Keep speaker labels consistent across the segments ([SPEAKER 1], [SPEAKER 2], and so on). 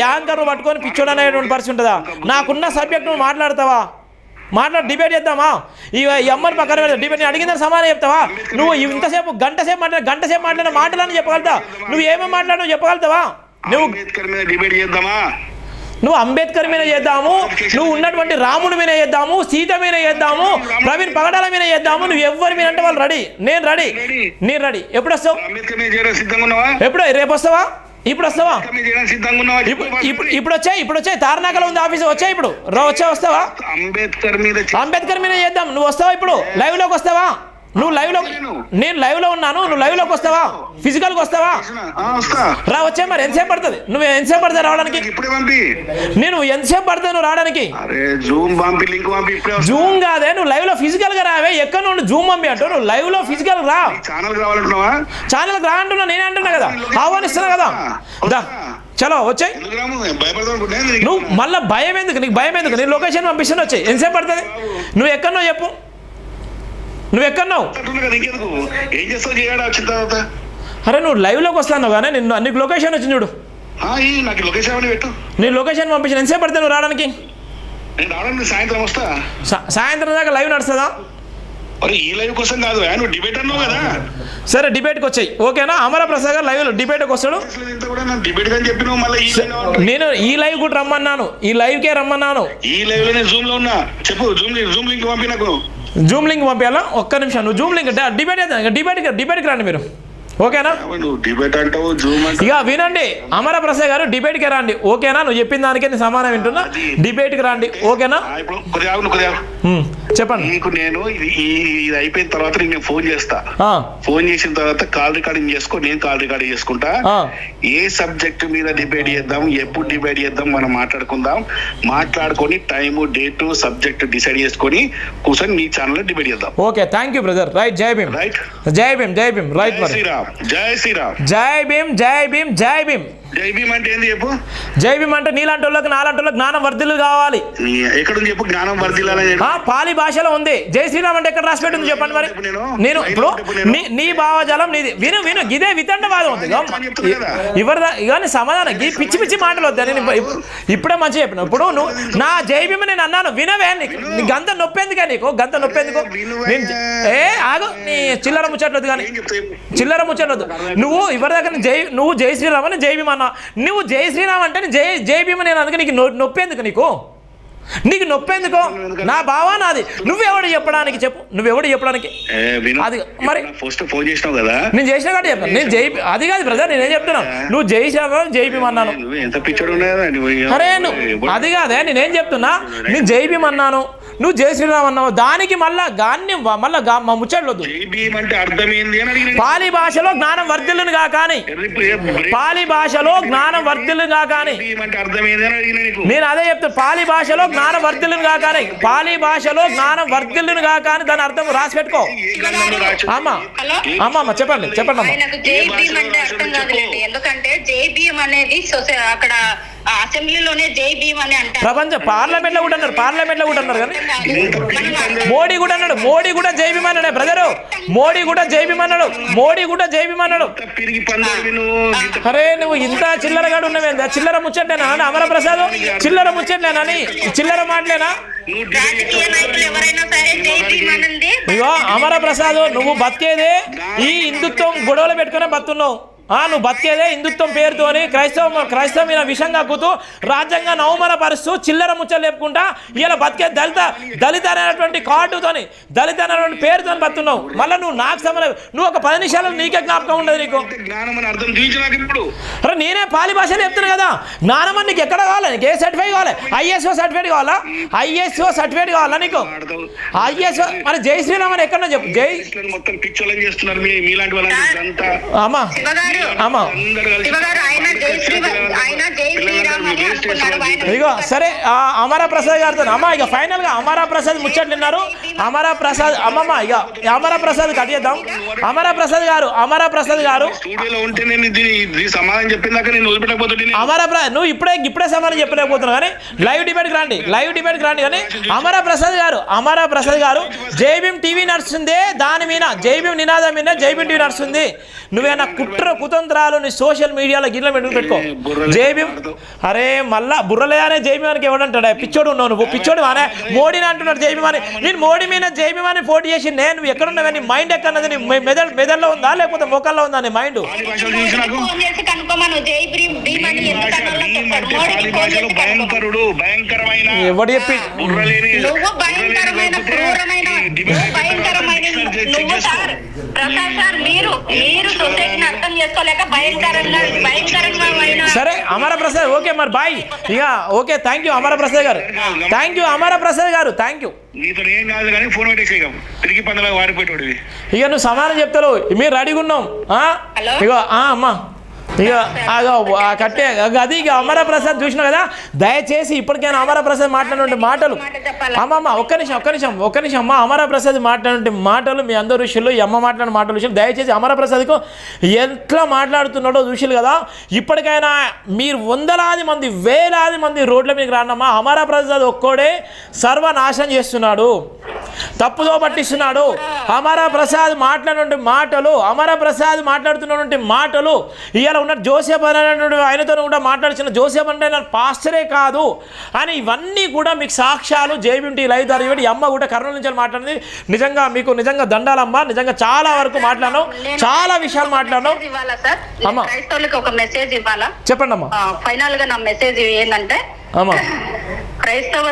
[SPEAKER 1] Anchor పట్టుకొని పిచ్చోడు అనేటువంటి పరిస్థితి ఉంటుందా? నాకున్న సబ్జెక్ట్ నువ్వు మాట్లాడతావా? డిబేట్ చేద్దామా? ఈ అమ్మని పక్కన డిబేట్ అడిగిందని సమాధానం చెప్తావా? నువ్వు ఇంతసేపు గంట సేపు మాట్లాడిన మాటలని చెప్పగలుగుతావా? నువ్వు ఏమేమి మాట్లాడినావు చెప్పగలుగుతావా? నువ్వు
[SPEAKER 2] డిబేట్ చేద్దామా?
[SPEAKER 1] నువ్వు అంబేద్కర్ మీద చేద్దాము, నువ్వు ఉన్నటువంటి రాముడి మీద చేద్దాము, సీత మీద చేద్దాము, ప్రవీణ్ పగడాల మీద చేద్దాము. నువ్వు ఎవరి మీద అంటే వాళ్ళు రెడీ, నేను రెడీ. ఎప్పుడు వస్తావు? ఎప్పుడు? రేపు వస్తావా? ఇప్పుడు వస్తావా? ఇప్పుడు వచ్చాయి తారనాకలో ఉంది ఆఫీస్. వచ్చాయి ఇప్పుడు వస్తావా? అంబేద్కర్ మీద చేద్దాం. నువ్వు వస్తావా? ఇప్పుడు లైవ్ లోకి వస్తావా? నేను లైవ్ లో ఉన్నాను, నువ్వు లైవ్ లోకి వస్తావా? ఫిజికల్ గా వస్తావా? వచ్చే మరి ఎంతసేపు పడుతుంది? నువ్వు ఎంతసేపు పడుతుంది రావడానికి? నేను ఎంతసేపు పడుతుంది నువ్వు రావడానికి? జూమ్ కాదే, నువ్వు లైవ్ లో ఫిజికల్ గా రావే. ఎక్కడ నుండి జూమ్ పంపి అంటావు? నువ్వు లైవ్ లో ఫిజికల్ రా. ఛానల్ రా అంటున్నా, నేనే అంటున్నా కదా, ఆహ్వానిస్తున్నా కదా. చలో వచ్చాయి. నువ్వు మళ్ళీ భయం ఎందుకు? నీకు భయం ఎందుకు? నీ లొకేషన్ పంపిస్తాను, వచ్చాయి. ఎంతసేపు పడుతుంది? నువ్వు ఎక్కడో చెప్పు, నువ్వు ఎక్కడున్నావు? అరే నువ్వు లైవ్ లోకి వస్తాను కానీ నీకు లొకేషన్ వచ్చింది చూడు. నీ లొకేషన్ పంపించిన ఎంతసేపు పడితే నువ్వు రావడానికి? సాయంత్రం దాకా లైవ్ నడుస్తుందా? సరే డిబేట్కి వచ్చాయి, ఓకేనా? అమరప్రసాద్ గారు లైవ్ డిబేట్కి వస్తాడు. నేను ఈ లైవ్ కూడా రమ్మన్నాను, ఈ లైవ్కే రమ్మన్నాను. జూమ్ లింక్ పంపించాలా? ఒక్క నిమిషం, నువ్వు జూమ్ లింక్ డిబేట్కి రండి మీరు, ఓకేనా? ఇక వినండి, అమరప్రసాద్ గారు డిబేట్కి రండి, ఓకేనా? నువ్వు చెప్పిన దానికే నేను సమాధానం వింటున్నా. డిబేట్కి రండి, ఓకేనా? చెప్పండి.
[SPEAKER 2] నీకు నేను ఇది అయిపోయిన తర్వాత నేను ఫోన్ చేస్తా. ఫోన్ చేసిన తర్వాత కాల్ రికార్డింగ్ చేసుకో, నేను కాల్ రికార్డింగ్ చేసుకుంటా. ఏ సబ్జెక్ట్ మీద డిబేట్ చేద్దాం, ఎప్పుడు డిబేట్ చేద్దాం మనం మాట్లాడుకుందాం. మాట్లాడుకొని టైము, డేటు, సబ్జెక్ట్ డిసైడ్ చేసుకొని కూర్చొని నీ ఛానల్ లో డిబేట్ చేద్దాం.
[SPEAKER 1] Okay, thank you brother. Right, జై భీమ్.
[SPEAKER 2] రైట్,
[SPEAKER 1] జై భీమ్, జై భీమ్. రైట్,
[SPEAKER 2] శ్రీరామ్, జై శ్రీరామ్.
[SPEAKER 1] జై భీమ్, జై భీమ్, జై భీమ్.
[SPEAKER 2] జై భీమ్ అంటే ఏంది చెప్పు?
[SPEAKER 1] జై భీమ్ అంటే నీలాంటి వాళ్ళకి, నాలాంటి వాళ్ళకి జ్ఞానం వర్ధిల్లు కావాలి.
[SPEAKER 2] ఎక్కడ చెప్పు జ్ఞానం వర్ధిల్లాలని?
[SPEAKER 1] పాలి భాషలో ఉంది. జై శ్రీరామ్ అంటే ఎక్కడ రాసి పెట్టింది చెప్పండి మరి. నేను ఇప్పుడు నీ భావజాలం నీది. విను ఇదే వితండవాదం ఉంది ఎవరిదా? ఇక సమాధానం పిచ్చి పిచ్చి మాటలు వద్దా? నేను ఇప్పుడే మంచిగా చెప్పిన. ఇప్పుడు నువ్వు నా జై భీమ్ నేను అన్నాను, వినవే? నీకు గంత నొప్పేందుకే? నీకు గంత నొప్పేందుకు? ఆగు, నీ చిల్లర ముచ్చట్లొద్దు కానీ, చిల్లర ముచ్చట్లొద్దు. నువ్వు ఎవరి దగ్గర నువ్వు జై శ్రీరామ్ అని జై భీమ్ అన్నా. నువ్వు జై శ్రీరామ్ అంటే జై భీమ్ నేను అందుకే నీకు నొప్పేందుకు? నీకు నొప్పేందుకు? నా భావా నాది. నువ్వెవడు చెప్పడానికి? చెప్పు, నువ్వెవడు చెప్పడానికి? అది మరి నేను చేసిన కాబట్టి చెప్తాను. నేను అది కాదు బ్రదర్, నేనేం చెప్తున్నాను? నువ్వు జై శ్రీరామ్ జై భీమ్ అన్నాను. అరే నువ్వు అది కాదే, నేనేం చెప్తున్నా? నేను జై భీమ్ అన్నాను, నువ్వు జై శ్రీరామ్ అన్నావు. దానికి మళ్ళా ముచ్చట్లొద్దు. పాలి భాషలో జ్ఞానం వర్ధిల్లును కాకాని, పాలి భాషలో జ్ఞానం వర్ధిల్లును కాకాని. నేను అదే చెప్తాను, పాలి భాషలో జ్ఞానం వర్ధిల్లును కాకాని, పాలి భాషలో జ్ఞానం వర్ధిల్లును కాకాని. దాని అర్థం రాసి పెట్టుకో. అమ్మా చెప్పండి అమ్మా.
[SPEAKER 3] ఎందుకంటే జై భీమ్ అనేది అక్కడ అసెంబ్లీలోనే జై భీమ్ అని అంటారు.
[SPEAKER 1] ప్రపంచ పార్లమెంట్ లో కూడా అన్నారు కానీ మోడీ కూడా అన్నాడు. మోడీ కూడా జై భీమ్ అన్నాడు బ్రదరు. మోడీ కూడా జై భీమ్ అన్నాడు. అరే నువ్వు ఇంత చిల్లరగాడు ఉన్నవేందా? చిల్లర ముచ్చట్లేనా అమరప్రసాద్? చిల్లర ముచ్చట్లేనని చిల్లర మాటలేనా? ఇగో అమరప్రసాద్, నువ్వు బతికేదే ఈ హిందుత్వం గొడవలు పెట్టుకునే బతున్నావు. నువ్వు బతికేదే హిందుత్వం పేరుతోని క్రైస్తవ మీద విషం కక్కుతూ రాజ్యాంగాన్ని అవమానపరుస్తూ చిల్లర ముచ్చలు లేపుకుంటా ఇలా బతికే దళిత అనేటువంటి కార్డుతోని, దళిత అనేటువంటి పేరుతో బతున్నావు. మళ్ళీ నువ్వు నాకు సంబంధం, నువ్వు ఒక 10 నిమిషాలు నీకే జ్ఞాపకం ఉండదు నీకు. అరే నేనే పాలి భాషలో చెప్తున్నా కదా. జ్ఞానం అని నీకు ఎక్కడ కావాలి? నీకు ఏ సర్టిఫికేట్ కావాలి? ఐఎస్ఓ సర్టిఫికేట్ కావాలా? ఐఎస్ఓ సర్టిఫికేట్ కావాలా నీకు? ఐఎస్ఓ మరి జై శ్రీరామ్ అని ఎక్కడో చెప్పు. జై అమ్మా ఇగో సరే, అమరప్రసాద్ గారితో అమ్మ ఇక ఫైనల్ గా అమరప్రసాద్ ముచ్చట్లు విన్నారు. అమరప్రసాద్ అమ్మమ్మ ఇక అమరప్రసాద్ కట్ చేద్దాం. అమరప్రసాద్ గారు నువ్వు ఇప్పుడే సమాధానం చెప్పలేకపోతున్నావు కానీ లైవ్ డిబేట్కి రండి కానీ అమరప్రసాద్ గారు జై భీమ్ టీవీ నడుస్తుంది, దాని మీద జై భీమ్ నినాదం మీద జై భీమ్ టీవీ నడుస్తుంది. నువ్వేనా కుట్ర కుతంత్రాలు నీ సోషల్ మీడియాలో గిన్నె పెట్టుకో. జేబీ అరే మళ్ళా బుర్రలేదనే జేబీమానికి ఎవడంటాడా? పిచ్చోడు ఉన్నావు నువ్వు, పిచ్చోడు అనే మోడీని అంటున్నాడు జేబీమాని. నేను మోడీ మీద జేబీమాని పోటీ చేసి నువ్వు ఎక్కడున్నావు? నీ మైండ్ ఎక్కడన్నది? నీ మెదడులో ఉందా లేకపోతే మోకాల్లో ఉందా నీ మైండ్? ఎవడు చెప్పి సరే అమరప్రసాద్ ఓకే మరి బాయ్. ఇక ఓకే, థ్యాంక్ యూ అమరప్రసాద్ గారు, థ్యాంక్ యూ అమరప్రసాద్ గారు, థ్యాంక్ యూ. ఇక నువ్వు సమానం చెప్తావు, మీరు రెడీగా ఉన్నాం. ఇగో అమ్మా ఇక కట్టే అది ఇక అమరప్రసాద్ చూసినావు కదా. దయచేసి ఇప్పటికైనా అమరప్రసాద్ మాట్లాడినటువంటి మాటలు అమ్మమ్మ ఒక్క నిమిషం అమ్మ అమరప్రసాద్ మాట్లాడినటువంటి మాటలు మీ అందరు విషయంలో ఈ అమ్మ మాట్లాడిన మాటల విషయం దయచేసి అమరప్రసాద్కు ఎట్లా మాట్లాడుతున్నాడో చూసిరు కదా. ఇప్పటికైనా మీరు వందలాది మంది వేలాది మంది రోడ్ల మీద రానమ్మా. అమరప్రసాద్ ఒక్కడే సర్వనాశనం చేస్తున్నాడు, తప్పుదో పట్టిస్తున్నాడు. అమరప్రసాద్ మాట్లాడినటువంటి మాటలు ఇవాళ ఉన్న జోసెఫ్ అనేటువంటి ఆయనతో కూడా మాట్లాడుతున్న జోసెఫ్ అంటే నా పాస్టరే కాదు అని ఇవన్నీ కూడా మీకు సాక్ష్యాలు జేబీఎంటీ లైవ్ ద్వారా ఈ అమ్మ కూడా కర్నూలు నుంచి మాట్లాడింది. నిజంగా మీకు నిజంగా దండాలమ్మ, నిజంగా చాలా వరకు మాట్లాడాను, చాలా విషయాలు మాట్లాడాను. అమ్మ
[SPEAKER 3] ఒక మెసేజ్ ఇవ్వాలా?
[SPEAKER 1] చెప్పండి అమ్మా.
[SPEAKER 3] ఫైనల్ గా నా మెసేజ్ ఏంటంటే
[SPEAKER 1] అమ్మా
[SPEAKER 3] క్రైస్తవ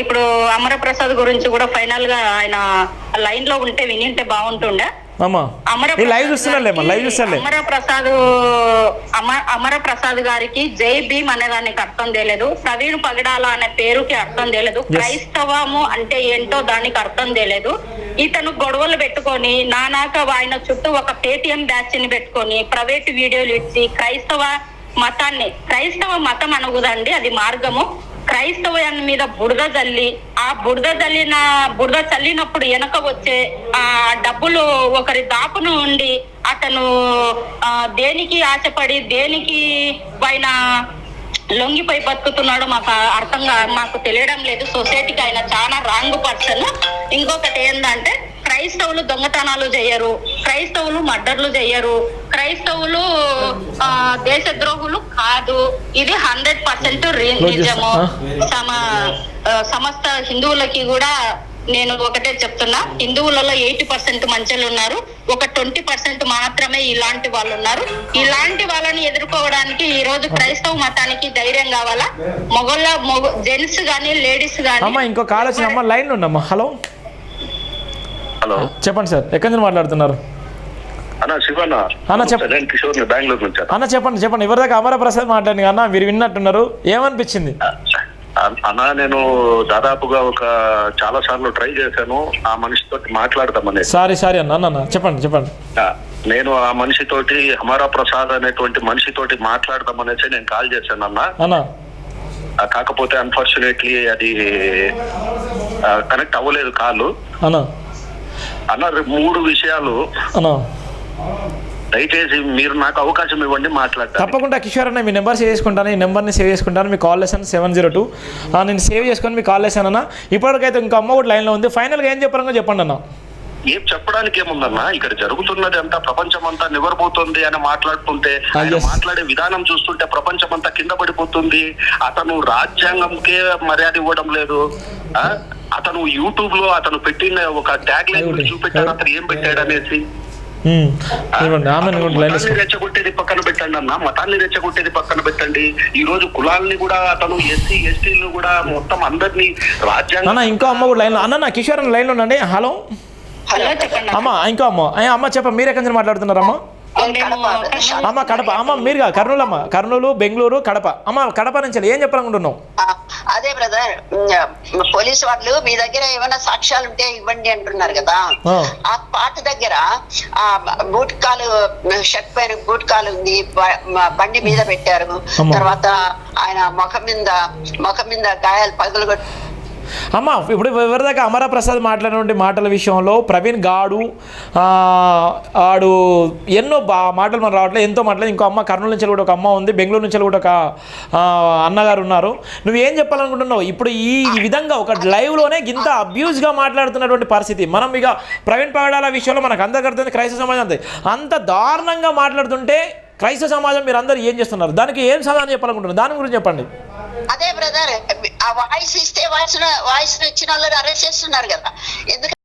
[SPEAKER 3] ఇప్పుడు అమరప్రసాద్ గురించి కూడా ఫైనల్ గా ఆయన లైన్ లో ఉంటే వినింటే బాగుంటుండే. అమరప్రసాద్ గారికి జై భీమ్ అనే దానికి అర్థం తెలియదు, ప్రవీణ్ పగడాల అనే పేరుకి అర్థం తెలియదు, క్రైస్తవము అంటే ఏంటో దానికి అర్థం తెలియదు. ఇతను గొడవలు పెట్టుకొని నానాక ఆయన చుట్టూ ఒక పేటిఎం బ్యాచ్ ని పెట్టుకొని ప్రైవేట్ వీడియోలు ఇచ్చి క్రైస్తవ మతం అనగుదండి, అది మార్గము. క్రైస్తవాన్ని మీద బురద చల్లినప్పుడు వెనక వచ్చే ఆ డబ్బులు ఒకరి దాపును ఉండి అతను దేనికి ఆశపడి దేనికి పైన లొంగిపోయి బతుకుతున్నాడో మాకు తెలియడం లేదు. సొసైటీకి ఆయన చాలా రాంగ్ పర్సన్. ఇంకొకటి ఏంటంటే క్రైస్తవులు దొంగతనాలు చేయరు, క్రైస్తవులు మర్డర్లు చేయరు, క్రైస్తవులు దేశద్రోహులు కాదు. ఇది 100% నిజము. సమస్త హిందువులకి కూడా నేను ఒకటే చెప్తున్నా, హిందువులలో 80% మంచోళ్ళు ఉన్నారు, ఒక 20% మాత్రమే ఇలాంటి వాళ్ళు ఉన్నారు. ఇలాంటి వాళ్ళని ఎదుర్కోవడానికి ఈ రోజు క్రైస్తవ మతానికి ధైర్యం కావాలా. జెంట్స్ గానీ లేడీస్ గానీ.
[SPEAKER 1] ఇంకో కాల్ వచ్చిన లైన్ ఉండమ్మా. హలో చెప్పండి సార్, ఎక్కడి నుంచి మాట్లాడుతున్నారు? అన్న చెప్పండి ఎవరిదాకా అమరప్రసాద్ మాట్లాడి అన్న మీరు విన్నట్టున్నారు, ఏమనిపించింది?
[SPEAKER 2] అన్నా నేను దాదాపుగా చాలా సార్లు ట్రై చేశాను ఆ మనిషితో మాట్లాడదామని.
[SPEAKER 1] సారీ అన్న చెప్పండి.
[SPEAKER 2] నేను ఆ మనిషితోటి అమరప్రసాద్ అనేటువంటి మనిషితోటి మాట్లాడదామనేసి నేను కాల్ చేశాను అన్న. కాకపోతే అన్ఫార్చునేట్లీ అది కనెక్ట్ అవ్వలేదు కాల్ అన్న. 3 విషయాలు దయచేసి మీరు నాకు అవకాశం ఇవ్వండి మాట్లాడతాను.
[SPEAKER 1] తప్పకుండా కిషోర్ అన్న, మీ నెంబర్ సేవ్ చేసుకుంటాను, ఈ నెంబర్ని సేవ్ చేసుకుంటాను. మీ కాల్ లెసన్ 702 నేను సేవ్ చేసుకొని మీ కాల్ లెసన్ అన్న. ఇప్పటికైతే ఇంకో అమ్మ కూడా లైన్లో ఉంది. ఫైనల్గా ఏం చెప్పారో చెప్పండి అన్న.
[SPEAKER 2] ఏం చెప్పడానికి ఏముందన్నా, ఇక్కడ జరుగుతున్నది అంతా ప్రపంచం అంతా నివరబోతుంది అని మాట్లాడుతుంటే ఆయన మాట్లాడే విధానం చూస్తుంటే ప్రపంచం అంతా కింద పడిపోతుంది. అతను రాజ్యాంగంకే మర్యాద ఇవ్వడం లేదు. అతను యూట్యూబ్ లో అతను పెట్టిన ఒక ట్యాగ్ లైన్ చూపెట్టాడు, అతను ఏం పెట్టాడు అనేసి. రెచ్చగొట్టేది పక్కన పెట్టండి అన్న, మతాన్ని రెచ్చగొట్టేది పక్కన పెట్టండి. ఈ రోజు కులాలని కూడా అతను ఎస్సీ ఎస్టీలు కూడా మొత్తం అందరినీ రాజ్యాంగం.
[SPEAKER 1] ఇంకో అమ్మ కూడా లైన్ లో అన్న, కిషోర్ లైన్ లో ఉండండి. హలో అమ్మా, ఇంకో అమ్మ చెప్ప, మీరు ఎక్కడి నుంచి మాట్లాడుతున్నారమ్మా? అమ్మ కడప. అమ్మ మీరు కర్నూలు అమ్మ, కర్నూలు, బెంగళూరు, కడప. అమ్మ కడప నుంచి ఏం చెప్పాలనుకుంటున్నావు?
[SPEAKER 4] అదే బ్రదర్, పోలీసు వాళ్ళు మీ దగ్గర ఏమైనా సాక్ష్యాలు ఉంటే ఇవ్వండి అంటున్నారు కదా. ఆ పాట దగ్గర ఆ బూట్ కాలు, షర్ట్ పైన బూట్ కాలు ఉంది, బండి మీద పెట్టారు. తర్వాత ఆయన ముఖం మీద గాయాలు పగలగొట్టి.
[SPEAKER 1] అమ్మ ఇప్పుడు ఎవరిదాకా అమరప్రసాద్ మాట్లాడినటువంటి మాటల విషయంలో ప్రవీణ్ గాడు ఆడు ఎన్నో మాటలు మనం రావట్లేదు, ఎంతో మాట్లాడలేదు. ఇంకో అమ్మ కర్నూలు నుంచి కూడా ఒక అమ్మ ఉంది, బెంగళూరు నుంచి కూడా ఒక అన్నగారు ఉన్నారు. నువ్వేం చెప్పాలనుకుంటున్నావు? ఇప్పుడు ఈ విధంగా ఒక లైవ్లోనే ఇంత అబ్యూస్గా మాట్లాడుతున్నటువంటి పరిస్థితి. మనం ఇక ప్రవీణ్ పగడాల విషయంలో మనకు అందరికీ క్రైస్తవ సమాజం అంతే అంత దారుణంగా మాట్లాడుతుంటే క్రైస్తవ సమాజం మీరు అందరూ ఏం చేస్తున్నారు, దానికి ఏం సమాధానం చెప్పాలనుకుంటున్నారు, దాని గురించి చెప్పండి.
[SPEAKER 4] అదే బ్రదర్, ఆ వాయిస్ ఇస్తే వాయిస్ ఇచ్చిన వాళ్ళు అరెస్ట్ చేస్తున్నారు కదా, ఎందుకంటే